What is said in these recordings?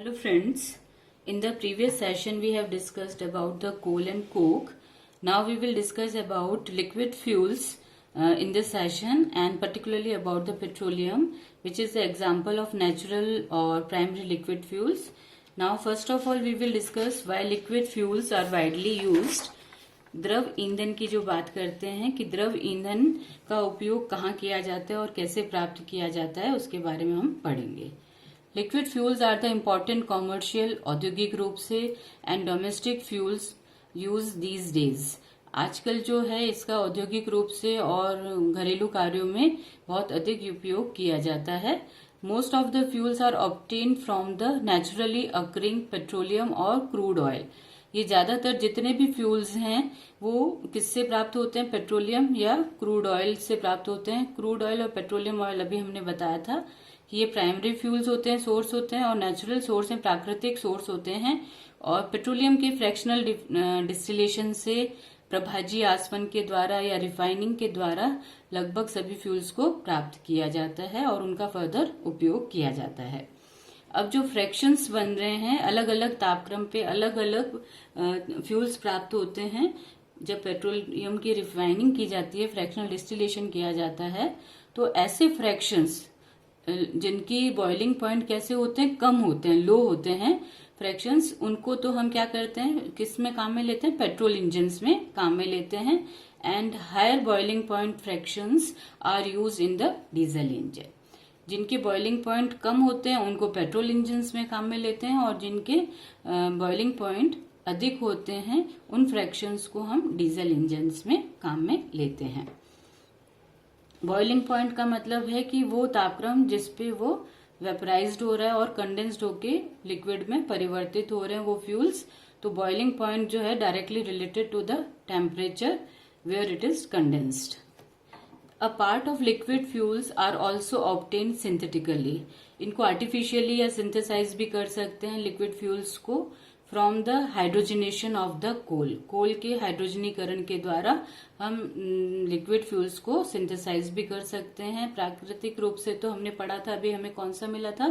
Hello friends, in the previous session we have discussed about the coal and coke. Now we will discuss about liquid fuels in this session and particularly about the petroleum, which is the example of natural or primary liquid fuels. Now first of all we will discuss why liquid fuels are widely used. द्रव ईंधन की जो बात करते हैं कि द्रव ईंधन का उपयोग कहाँ किया जाता है और कैसे प्राप्त किया जाता है उसके बारे में हम पढ़ेंगे. Liquid fuels are the important commercial औद्योगिक रूप से and domestic fuels use these days. आजकल जो है इसका औद्योगिक रूप से और घरेलू कार्यों में बहुत अधिक उपयोग किया जाता है. Most of the fuels are obtained from the naturally occurring petroleum और क्रूड ऑयल. ये ज्यादातर जितने भी फ्यूल्स हैं वो किससे प्राप्त होते हैं? पेट्रोलियम या क्रूड ऑयल से प्राप्त होते हैं. क्रूड ऑयल और पेट्रोलियम ऑयल अभी हमने बताया था कि ये प्राइमरी फ्यूल्स होते हैं, सोर्स होते हैं, और नेचुरल सोर्स हैं, प्राकृतिक सोर्स होते हैं. और पेट्रोलियम के फ्रैक्शनल डिस्टिलेशन से प्रभाजी आसवन के द्वारा या रिफाइनिंग के द्वारा लगभग सभी फ्यूल्स को प्राप्त किया जाता है और उनका फर्दर उपयोग किया जाता है. अब जो फ्रैक्शंस बन रहे हैं अलग अलग तापक्रम पे अलग अलग फ्यूल्स प्राप्त होते हैं. जब पेट्रोलियम की रिफाइनिंग की जाती है, फ्रैक्शनल डिस्टिलेशन किया जाता है, तो ऐसे फ्रैक्शंस जिनकी बॉइलिंग पॉइंट कैसे होते हैं? कम होते हैं, लो होते हैं फ्रैक्शंस. उनको तो हम क्या करते हैं, किस में काम में लेते हैं? पेट्रोल इंजन्स में काम में लेते हैं. And higher boiling point fractions are use in the diesel engine. जिनके बॉइलिंग पॉइंट कम होते हैं उनको पेट्रोल इंजन्स में काम में लेते हैं, और जिनके बॉइलिंग पॉइंट अधिक होते हैं उन फ्रैक्शंस को हम डीजल इंजन्स में काम में लेते हैं. बॉइलिंग पॉइंट का मतलब है कि वो तापक्रम जिसपे वो वेपराइज्ड हो रहा है और कंडेंस्ड होके लिक्विड में परिवर्तित हो रहे हैं वो फ्यूल्स. तो बॉइलिंग पॉइंट जो है directly related to the temperature where it is condensed. A part of liquid fuels are also obtain synthetically. इनको आर्टिफिशियली या सिंथेसाइज भी कर सकते हैं लिक्विड फ्यूल्स को from the hydrogenation of the coal. Coal के हाइड्रोजनीकरण के द्वारा हम लिक्विड फ्यूल्स को सिंथेसाइज भी कर सकते हैं. प्राकृतिक रूप से तो हमने पढ़ा था, अभी हमें कौन सा मिला था?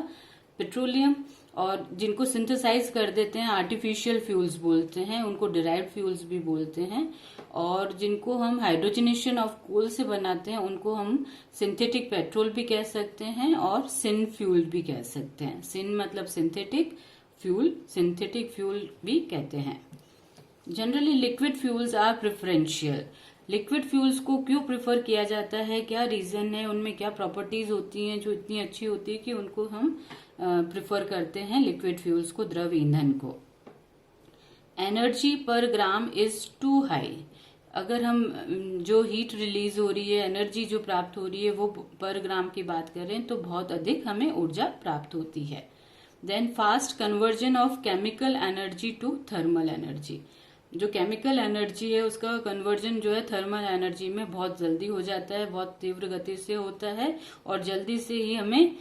पेट्रोलियम. और जिनको सिंथेसाइज कर देते हैं आर्टिफिशियल फ्यूल्स बोलते हैं, उनको डिराइव्ड फ्यूल्स भी बोलते हैं. और जिनको हम हाइड्रोजनेशन ऑफ कोल से बनाते हैं उनको हम सिंथेटिक पेट्रोल भी कह सकते हैं और सिन फ्यूल भी कह सकते हैं. सिन मतलब सिंथेटिक, फ्यूल सिंथेटिक फ्यूल भी कहते हैं. Generally liquid fuels are preferential. Liquid fuels को क्यों प्रेफर किया जाता है? क्या रीजन है? उनमें क्या प्रॉपर्टीज होती हैं जो इतनी अच्छी होती है कि उनको हम प्रेफर करते हैं लिक्विड फ्यूल्स को, द्रव ईंधन को? एनर्जी पर ग्राम इज टू हाई. अगर हम जो हीट रिलीज हो रही है, एनर्जी जो प्राप्त हो रही है वो पर ग्राम की बात करें तो बहुत अधिक हमें ऊर्जा प्राप्त होती है. Then fast conversion of chemical energy to thermal energy. जो केमिकल एनर्जी है उसका कन्वर्जन जो है थर्मल एनर्जी में बहुत जल्दी हो जाता है, बहुत तीव्र गति से होता है और जल्दी से ही हमें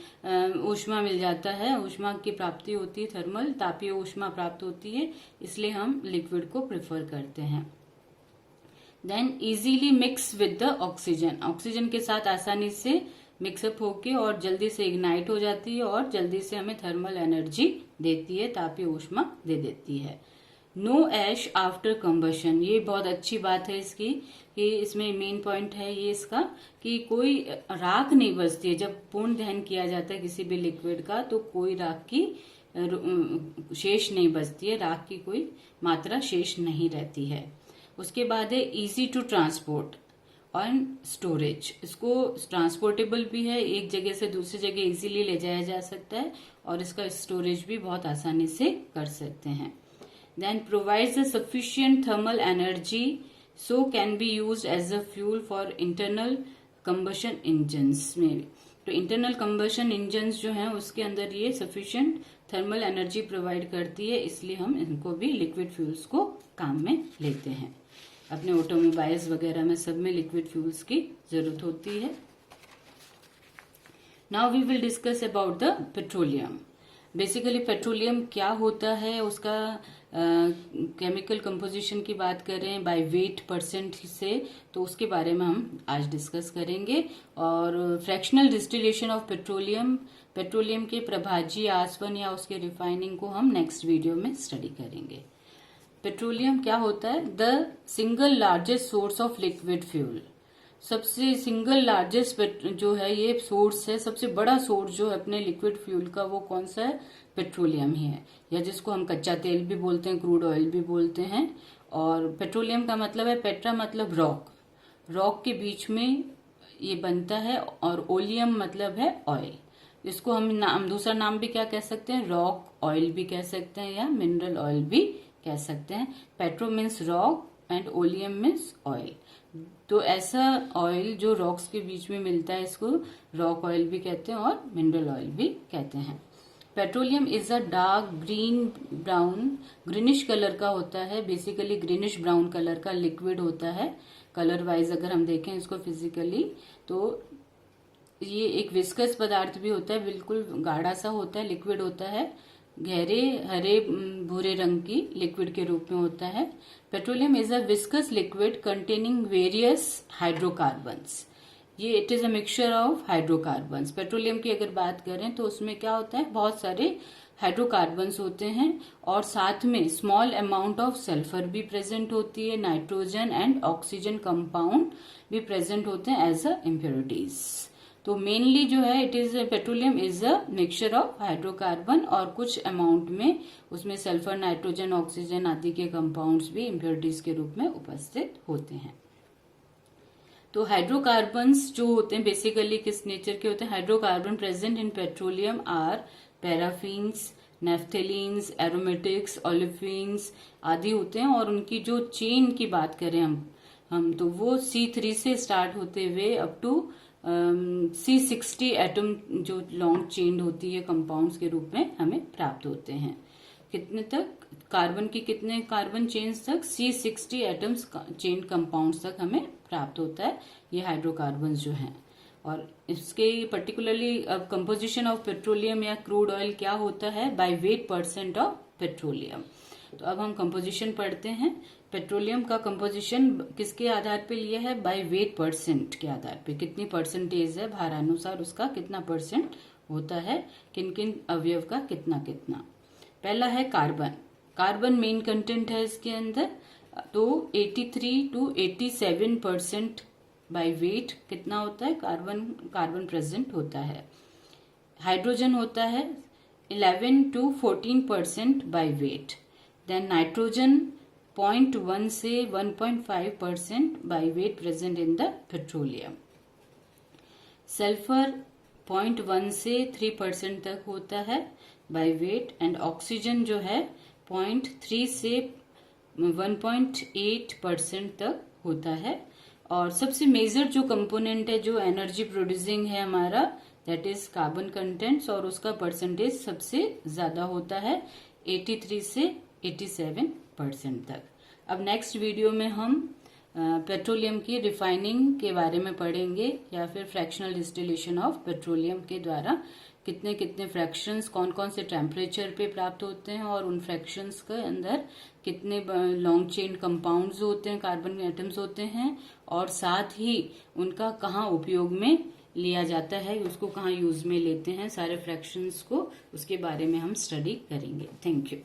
ऊष्मा मिल जाता है. ऊष्मा की प्राप्ति होती है, थर्मल तापीय ऊष्मा प्राप्त होती है, इसलिए हम लिक्विड को प्रेफर करते हैं. Then easily mix with the oxygen. Oxygen के साथ आसानी से मिक्सअप होके और जल्दी से इग्नाइट हो जाती है और जल्दी से हमें थर्मल एनर्जी देती है, तापीय ऊष्मा दे देती है. नो ऐश आफ्टर कंबशन. ये बहुत अच्छी बात है इसकी कि इसमें मेन पॉइंट है ये इसका कि कोई राख नहीं बचती है. जब पूर्ण दहन किया जाता है किसी भी लिक्विड का तो कोई राख की शेष नहीं बचती है, राख की कोई मात्रा शेष नहीं रहती है. उसके बाद है इजी टू ट्रांसपोर्ट और स्टोरेज. इसको ट्रांसपोर्टेबल भी है, एक जगह से दूसरी जगह इजीली ले जाया जा सकता है और इसका स्टोरेज भी बहुत आसानी से कर सकते हैं. Then provides a sufficient thermal energy so can be used as a fuel for internal combustion engines में. तो इंटरनल कंबशन इंजन्स जो हैं उसके अंदर ये सफिशिएंट थर्मल एनर्जी प्रोवाइड करती है, इसलिए हम इनको भी लिक्विड फ्यूल्स को काम में लेते हैं. अपने ऑटोमोबाइल्स वगैरह में सब में लिक्विड फ्यूल्स की जरूरत होती है. Now we will discuss about the petroleum. Basically petroleum क्या होता है, उसका केमिकल कंपोजिशन की बात करें बाय वेट परसेंट से तो उसके बारे में हम आज डिस्कस करेंगे. और fractional distillation of petroleum petroleum के प्रभाजी आसवन या उसके रिफाइनिंग को हम नेक्स्ट वीडियो में स्टडी करेंगे। पेट्रोलियम क्या होता है? The single largest source of liquid fuel. सबसे सिंगल लार्जेस्ट जो है ये सोर्स है, सबसे बड़ा सोर्स जो है अपने लिक्विड फ्यूल का, वो कौन सा है? पेट्रोलियम ही है, या जिसको हम कच्चा तेल भी बोलते हैं, क्रूड ऑयल भी बोलते हैं। और पेट्रोलियम का मतलब है, पेट्रा मतलब रॉक, रॉक के बीच में ये बनता है, और ओलियम मतलब है ऑयल। इसको हम दूसरा नाम भी क्या कह सकते हैं? रॉक ऑयल भी कह सकते हैं, या मिनरल ऑयल भी कह सकते हैं। Petro means rock and oleum means oil. तो ऐसा ऑयल जो रॉक्स के बीच में मिलता है, इसको रॉक ऑयल भी कहते हैं और मिनरल ऑयल भी कहते हैं। Petroleum is a dark green brown, greenish colour का होता है, बेसिकली ग्रीनिश ब्राउन कलर का लिक्विड होता है। कलर वाइज अगर हम देखें इसको फिजिकली, तो ये एक विस्कस पदार्थ भी होता है, बिल्कुल गाढ़ा सा होता है, लिक्विड होता है, गहरे हरे भूरे रंग की लिक्विड के रूप में होता है। Petroleum is a viscous liquid containing various hydrocarbons. ये it is a mixture of hydrocarbons. Petroleum की अगर बात करें तो उसमें क्या होता है? बहुत सारे हाइड्रोकार्बन्स होते हैं, और साथ में स्मॉल अमाउंट ऑफ सल्फर भी प्रेजेंट होती है, नाइट्रोजन एंड ऑक्सीजन कंपाउंड भी प्रेजेंट होते हैं एज अ इम्प्योरिटीज। तो मेनली जो है it is petroleum is a mixture of hydrocarbon, और कुछ अमाउंट में उसमें सल्फर, नाइट्रोजन, ऑक्सीजन आदि के कंपाउंड्स भी इम्प्योरिटीज के रूप में उपस्थित होते हैं। तो हाइड्रोकार्बन्स जो होते हैं बेसिकली किस नेचर के होते हैं? Hydrocarbon present in petroleum are paraffins, naphthalenes, aromatics, olefins आदि होते हैं। और उनकी जो चेन की बात करें हम तो वो C3 से स्टार्ट होते हुए अप टू C60 एटम जो लॉन्ग चेन होती है कंपाउंड्स के रूप में हमें प्राप्त होते हैं। कितने तक? कार्बन की कितने कार्बन चेन्स तक? C60 एटम्स चेन कंपाउंड्स तक हमें प्राप्त होता है ये हाइड्रोकार्बन्स जो हैं। और इसके पर्टिकुलरली अब कंपोजिशन ऑफ पेट्रोलियम या क्रूड ऑयल क्या होता है? By weight % of petroleum. तो अब हम कंपोजिशन पढ़ते हैं। पेट्रोलियम का कंपोजिशन किसके आधार पे लिया है? बाय वेट % के आधार पे। कितनी परसेंटेज है, भारानुसार उसका कितना % होता है, किन किन अवयव का कितना कितना। पहला है कार्बन। कार्बन मेन कंटेंट है इसके अंदर, तो 83 to 87% बाय वेट कितना होता है? कार्बन प्रेजेंट होता है। हाइड्रोजन होता है 11 to 14% by weight. Then nitrogen 0.1 से 1.5% by weight present in the petroleum. Sulphur 0.1 से 3% तक होता है बाय वेट। एंड ऑक्सीजन जो है 0.3 से 1.8% तक होता है। और सबसे मेजर जो कंपोनेंट है जो एनर्जी प्रोड्यूसिंग है हमारा, दैट इज कार्बन कंटेंट्स, और उसका परसेंटेज सबसे ज्यादा होता है 83 से 87% तक। अब नेक्स्ट वीडियो में हम पेट्रोलियम की रिफाइनिंग के बारे में पढ़ेंगे, या फिर फ्रैक्शनल डिस्टिलेशन ऑफ पेट्रोलियम के द्वारा कितने कितने फ्रैक्शंस कौन कौन से टेम्परेचर पे प्राप्त होते हैं, और उन फ्रैक्शंस के अंदर कितने लॉन्ग चेन कंपाउंड्स होते हैं, कार्बन एटम्स होते हैं, और साथ ही उनका कहाँ उपयोग में लिया जाता है, उसको कहाँ यूज में लेते हैं, सारे फ्रैक्शंस को, उसके बारे में हम स्टडी करेंगे। Thank you.